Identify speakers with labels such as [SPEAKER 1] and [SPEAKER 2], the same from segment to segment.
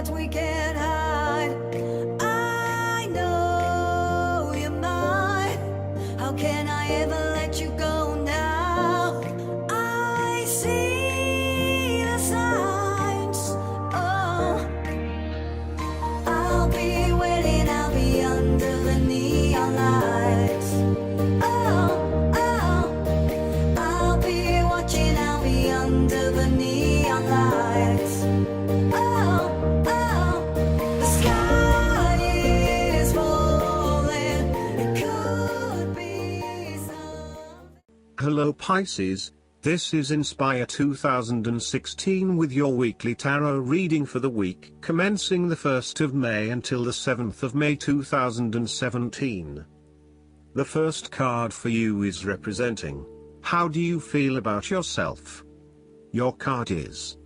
[SPEAKER 1] that we can't hide. I know you're mine. How can I ever let you go now? I see the signs. Oh, I'll be waiting, I'll be under the neon lights. Oh, oh, I'll be watching, I'll be under the neon lights. Oh, oh, the sky is falling. It could be something.
[SPEAKER 2] Hello Pisces, this is Inspire 2016 with your weekly tarot reading for the week commencing the 1st of May until the 7th of May 2017. The first card for you is representing, how do you feel about yourself? Your card is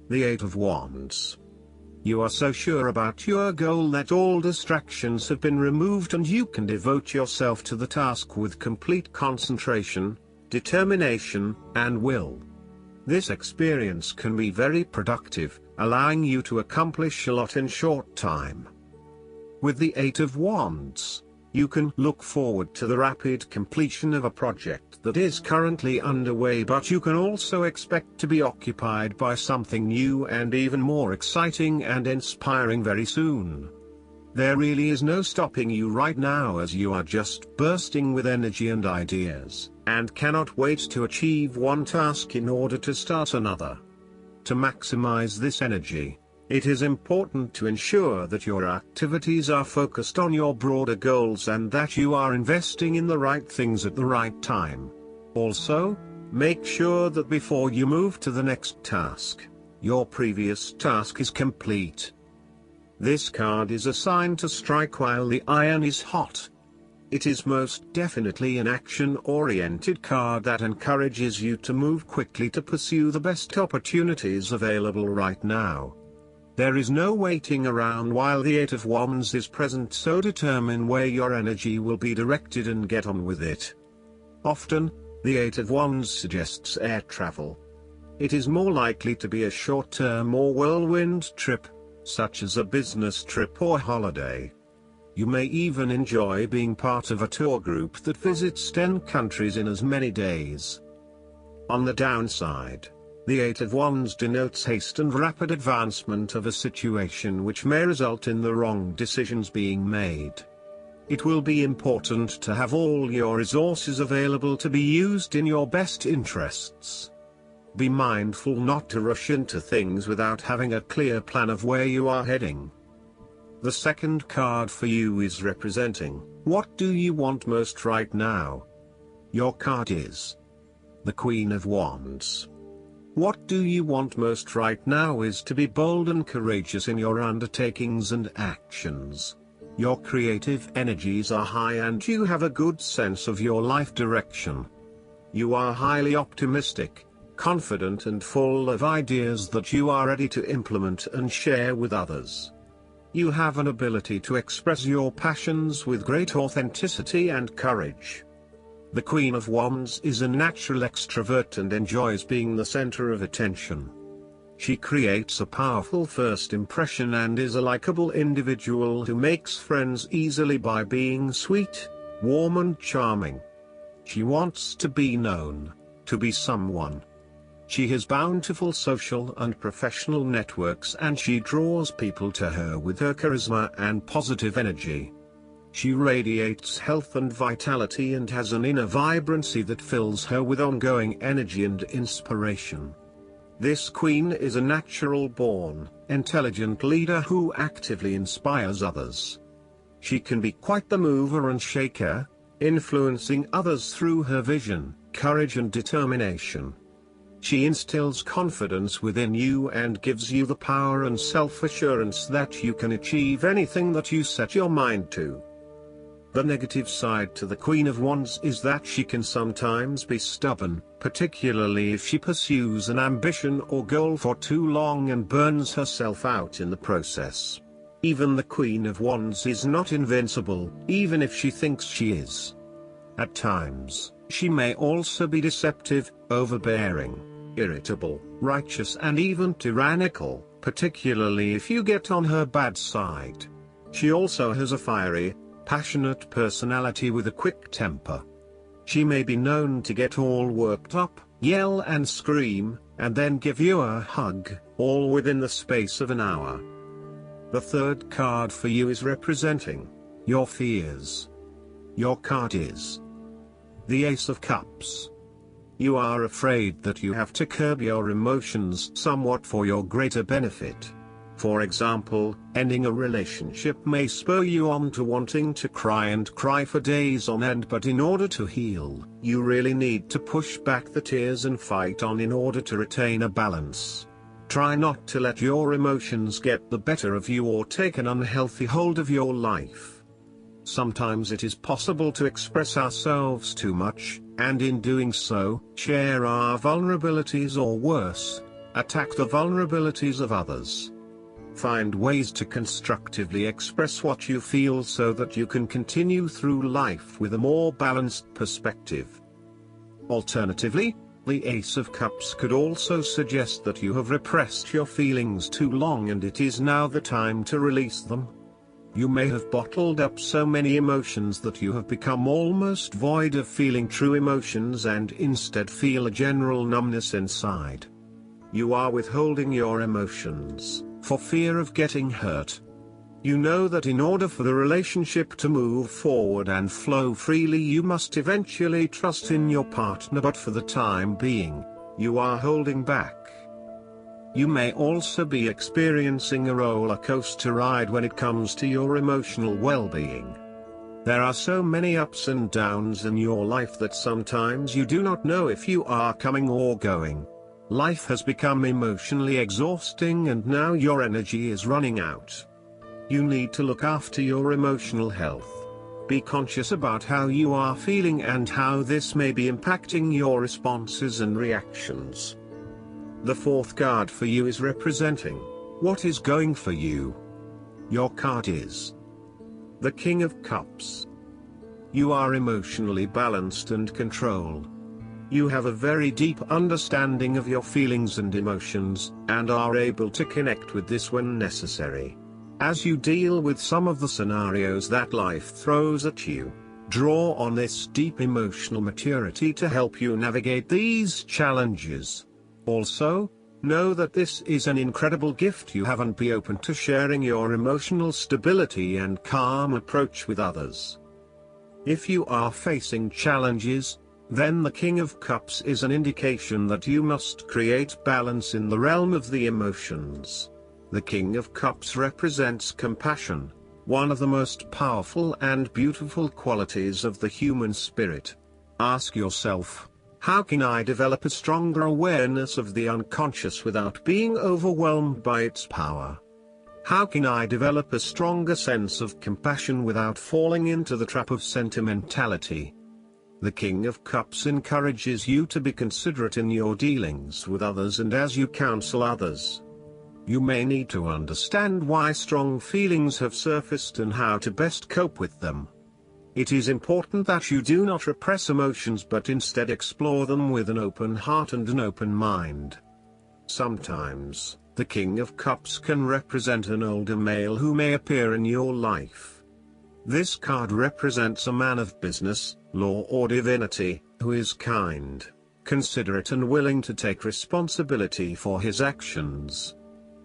[SPEAKER 2] the 8 of Wands. You are so sure about your goal that all distractions have been removed and you can devote yourself to the task with complete concentration, determination, and will. This experience can be very productive, allowing you to accomplish a lot in short time. With the 8 of Wands, you can look forward to the rapid completion of a project that is currently underway, but you can also expect to be occupied by something new and even more exciting and inspiring very soon. There really is no stopping you right now, as you are just bursting with energy and ideas, and cannot wait to achieve one task in order to start another. To maximize this energy, it is important to ensure that your activities are focused on your broader goals and that you are investing in the right things at the right time. Also, make sure that before you move to the next task, your previous task is complete. This card is a sign to strike while the iron is hot. It is most definitely an action-oriented card that encourages you to move quickly to pursue the best opportunities available right now. There is no waiting around while the 8 of Wands is present, so determine where your energy will be directed and get on with it. Often, the 8 of Wands suggests air travel. It is more likely to be a short-term or whirlwind trip, such as a business trip or holiday. You may even enjoy being part of a tour group that visits 10 countries in as many days. On the downside, the 8 of Wands denotes haste and rapid advancement of a situation, which may result in the wrong decisions being made. It will be important to have all your resources available to be used in your best interests. Be mindful not to rush into things without having a clear plan of where you are heading. The second card for you is representing, what do you want most right now? Your card is the Queen of Wands. What do you want most right now is to be bold and courageous in your undertakings and actions. Your creative energies are high and you have a good sense of your life direction. You are highly optimistic, confident and full of ideas that you are ready to implement and share with others. You have an ability to express your passions with great authenticity and courage. The Queen of Wands is a natural extrovert and enjoys being the center of attention. She creates a powerful first impression and is a likable individual who makes friends easily by being sweet, warm and charming. She wants to be known, to be someone. She has bountiful social and professional networks and she draws people to her with her charisma and positive energy. She radiates health and vitality and has an inner vibrancy that fills her with ongoing energy and inspiration. This queen is a natural-born, intelligent leader who actively inspires others. She can be quite the mover and shaker, influencing others through her vision, courage and determination. She instills confidence within you and gives you the power and self-assurance that you can achieve anything that you set your mind to. The negative side to the Queen of Wands is that she can sometimes be stubborn, particularly if she pursues an ambition or goal for too long and burns herself out in the process. Even the Queen of Wands is not invincible, even if she thinks she is. At times, she may also be deceptive, overbearing, irritable, righteous and even tyrannical, particularly if you get on her bad side. She also has a fiery, passionate personality with a quick temper. She may be known to get all worked up, yell and scream, and then give you a hug, all within the space of an hour. The third card for you is representing your fears. Your card is the Ace of Cups. You are afraid that you have to curb your emotions somewhat for your greater benefit. For example, ending a relationship may spur you on to wanting to cry for days on end, but in order to heal, you really need to push back the tears and fight on in order to retain a balance. Try not to let your emotions get the better of you or take an unhealthy hold of your life. Sometimes it is possible to express ourselves too much, and in doing so, share our vulnerabilities or worse, attack the vulnerabilities of others. Find ways to constructively express what you feel so that you can continue through life with a more balanced perspective. Alternatively, the Ace of Cups could also suggest that you have repressed your feelings too long and it is now the time to release them. You may have bottled up so many emotions that you have become almost void of feeling true emotions and instead feel a general numbness inside. You are withholding your emotions for fear of getting hurt. You know that in order for the relationship to move forward and flow freely, you must eventually trust in your partner, but for the time being, you are holding back. You may also be experiencing a roller coaster ride when it comes to your emotional well-being. There are so many ups and downs in your life that sometimes you do not know if you are coming or going. Life has become emotionally exhausting and now your energy is running out. You need to look after your emotional health. Be conscious about how you are feeling and how this may be impacting your responses and reactions. The fourth card for you is representing what is going for you. Your card is the King of Cups. You are emotionally balanced and controlled. You have a very deep understanding of your feelings and emotions, and are able to connect with this when necessary. As you deal with some of the scenarios that life throws at you, draw on this deep emotional maturity to help you navigate these challenges. Also, know that this is an incredible gift you have and be open to sharing your emotional stability and calm approach with others. If you are facing challenges, then the King of Cups is an indication that you must create balance in the realm of the emotions. The King of Cups represents compassion, one of the most powerful and beautiful qualities of the human spirit. Ask yourself, how can I develop a stronger awareness of the unconscious without being overwhelmed by its power? How can I develop a stronger sense of compassion without falling into the trap of sentimentality? The King of Cups encourages you to be considerate in your dealings with others and as you counsel others. You may need to understand why strong feelings have surfaced and how to best cope with them. It is important that you do not repress emotions but instead explore them with an open heart and an open mind. Sometimes, the King of Cups can represent an older male who may appear in your life. This card represents a man of business, law or divinity, who is kind, considerate and willing to take responsibility for his actions.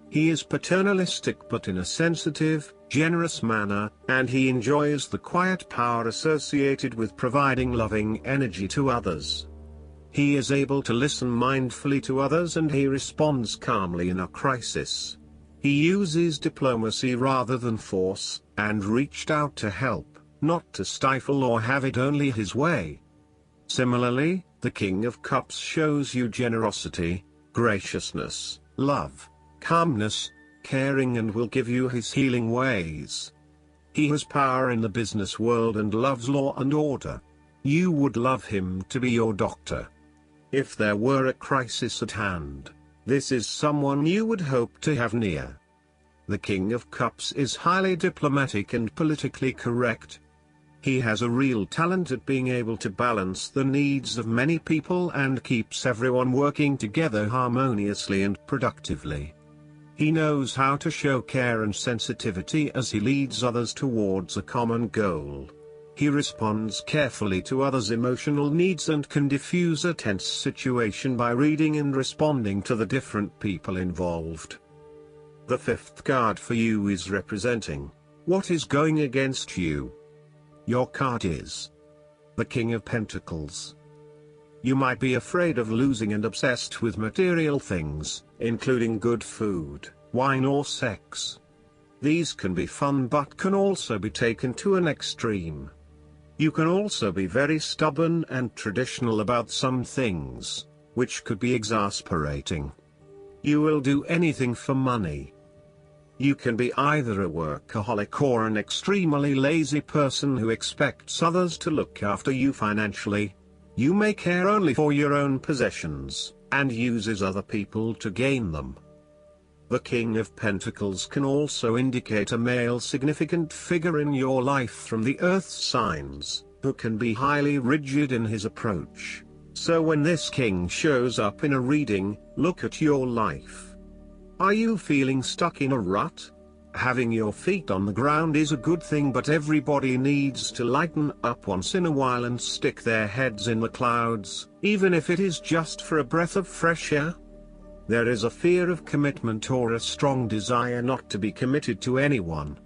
[SPEAKER 2] He is paternalistic but in a sensitive, generous manner, and he enjoys the quiet power associated with providing loving energy to others. He is able to listen mindfully to others and he responds calmly in a crisis. He uses diplomacy rather than force, and reached out to help, not to stifle or have it only his way. Similarly, the King of Cups shows you generosity, graciousness, love, calmness, caring and will give you his healing ways. He has power in the business world and loves law and order. You would love him to be your doctor. If there were a crisis at hand, this is someone you would hope to have near. The King of Cups is highly diplomatic and politically correct. He has a real talent at being able to balance the needs of many people and keeps everyone working together harmoniously and productively. He knows how to show care and sensitivity as he leads others towards a common goal. He responds carefully to others' emotional needs and can diffuse a tense situation by reading and responding to the different people involved. The fifth card for you is representing what is going against you. Your card is the King of Pentacles. You might be afraid of losing and obsessed with material things, including good food, wine or sex. These can be fun but can also be taken to an extreme. You can also be very stubborn and traditional about some things, which could be exasperating. You will do anything for money. You can be either a workaholic or an extremely lazy person who expects others to look after you financially. You may care only for your own possessions, and uses other people to gain them. The King of Pentacles can also indicate a male significant figure in your life from the earth signs, who can be highly rigid in his approach. So when this king shows up in a reading, look at your life. Are you feeling stuck in a rut? Having your feet on the ground is a good thing, but everybody needs to lighten up once in a while and stick their heads in the clouds, even if it is just for a breath of fresh air. There is a fear of commitment or a strong desire not to be committed to anyone.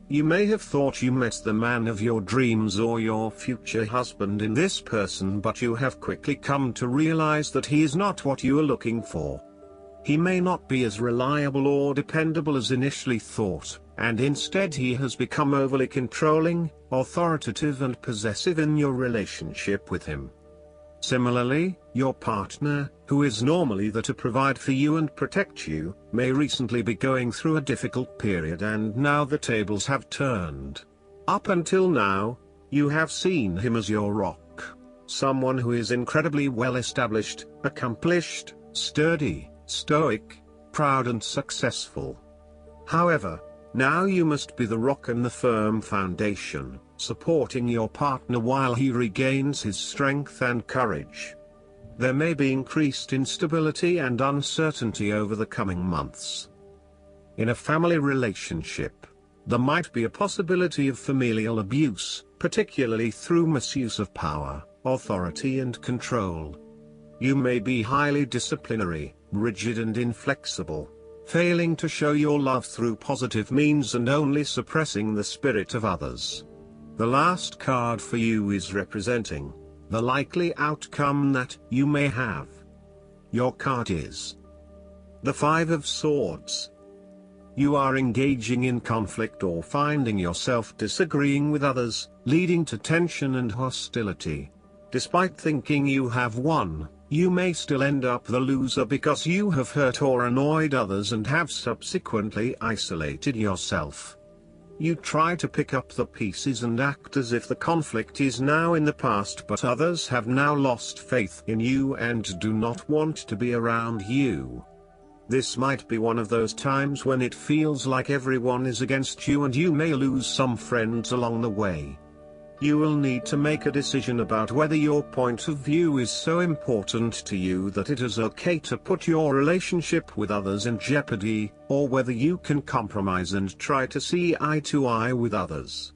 [SPEAKER 2] You may have thought you met the man of your dreams or your future husband in this person, but you have quickly come to realize that he is not what you are looking for. He may not be as reliable or dependable as initially thought, and instead he has become overly controlling, authoritative and possessive in your relationship with him. Similarly, your partner, who is normally there to provide for you and protect you, may recently be going through a difficult period, and now the tables have turned. Up until now, you have seen him as your rock, someone who is incredibly well established, accomplished, sturdy, stoic, proud and successful. However, now you must be the rock and the firm foundation, supporting your partner while he regains his strength and courage. There may be increased instability and uncertainty over the coming months. In a family relationship, there might be a possibility of familial abuse, particularly through misuse of power, authority and control. You may be highly disciplinary, rigid and inflexible, failing to show your love through positive means and only suppressing the spirit of others. The last card for you is representing the likely outcome that you may have. Your card is the Five of Swords. You are engaging in conflict or finding yourself disagreeing with others, leading to tension and hostility. Despite thinking you have won, you may still end up the loser because you have hurt or annoyed others and have subsequently isolated yourself. You try to pick up the pieces and act as if the conflict is now in the past, but others have now lost faith in you and do not want to be around you. This might be one of those times when it feels like everyone is against you and you may lose some friends along the way. You will need to make a decision about whether your point of view is so important to you that it is okay to put your relationship with others in jeopardy, or whether you can compromise and try to see eye to eye with others.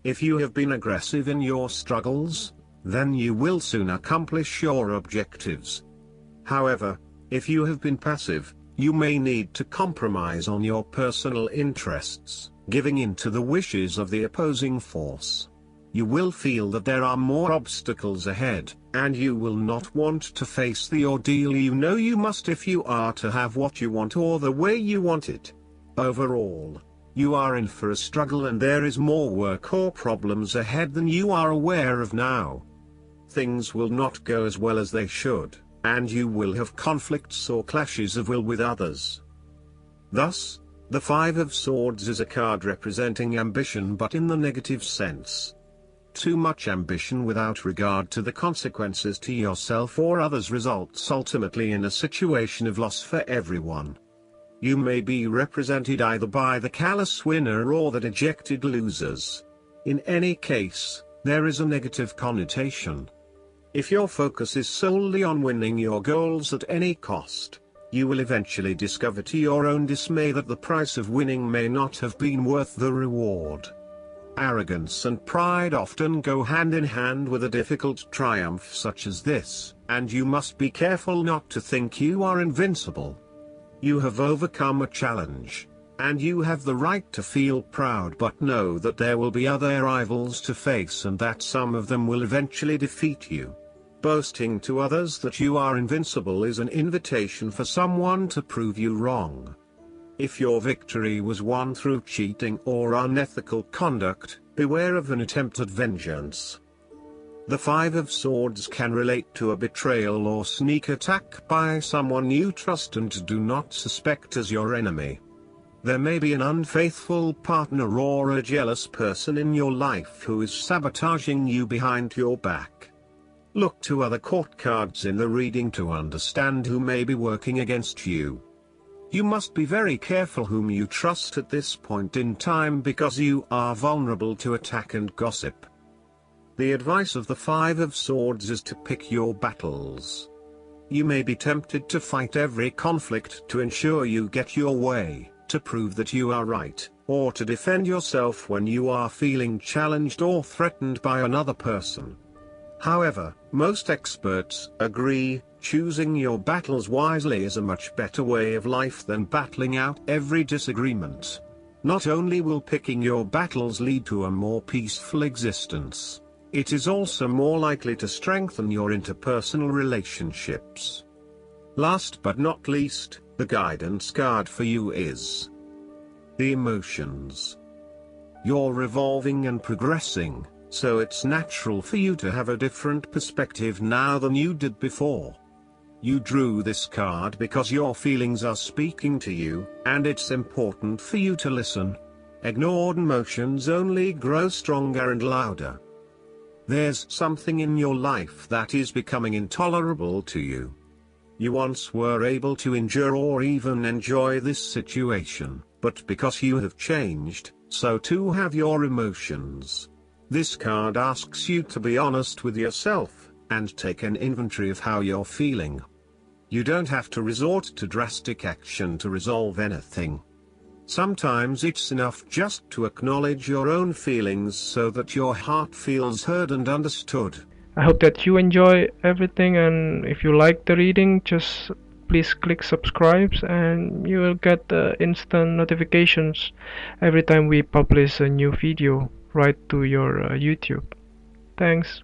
[SPEAKER 2] If you have been aggressive in your struggles, then you will soon accomplish your objectives. However, if you have been passive, you may need to compromise on your personal interests, giving in to the wishes of the opposing force. You will feel that there are more obstacles ahead, and you will not want to face the ordeal you know you must if you are to have what you want or the way you want it. Overall, you are in for a struggle and there is more work or problems ahead than you are aware of now. Things will not go as well as they should, and you will have conflicts or clashes of will with others. Thus, the Five of Swords is a card representing ambition but in the negative sense. Too much ambition without regard to the consequences to yourself or others results ultimately in a situation of loss for everyone. You may be represented either by the callous winner or the dejected losers. In any case, there is a negative connotation. If your focus is solely on winning your goals at any cost, You will eventually discover to your own dismay that the price of winning may not have been worth the reward. Arrogance and pride often go hand in hand with a difficult triumph such as this, and you must be careful not to think you are invincible. You have overcome a challenge, and you have the right to feel proud, but know that there will be other rivals to face and that some of them will eventually defeat you. Boasting to others that you are invincible is an invitation for someone to prove you wrong. If your victory was won through cheating or unethical conduct, beware of an attempt at vengeance. The Five of Swords can relate to a betrayal or sneak attack by someone you trust and do not suspect as your enemy. There may be an unfaithful partner or a jealous person in your life who is sabotaging you behind your back. Look to other court cards in the reading to understand who may be working against you. You must be very careful whom you trust at this point in time because you are vulnerable to attack and gossip. The advice of the Five of Swords is to pick your battles. You may be tempted to fight every conflict to ensure you get your way, to prove that you are right, or to defend yourself when you are feeling challenged or threatened by another person. However, most experts agree, choosing your battles wisely is a much better way of life than battling out every disagreement. Not only will picking your battles lead to a more peaceful existence, it is also more likely to strengthen your interpersonal relationships. Last but not least, the guidance card for you is the emotions. You're revolving and progressing, so it's natural for you to have a different perspective now than you did before. You drew this card because your feelings are speaking to you, and it's important for you to listen. Ignored emotions only grow stronger and louder. There's something in your life that is becoming intolerable to you. You once were able to endure or even enjoy this situation, but because you have changed, so too have your emotions. This card asks you to be honest with yourself, and take an inventory of how you're feeling. You don't have to resort to drastic action to resolve anything. Sometimes it's enough just to acknowledge your own feelings so that your heart feels heard and understood.
[SPEAKER 3] I hope that you enjoy everything, and if you like the reading, just please click subscribe and you will get instant notifications every time we publish a new video right to your YouTube. Thanks.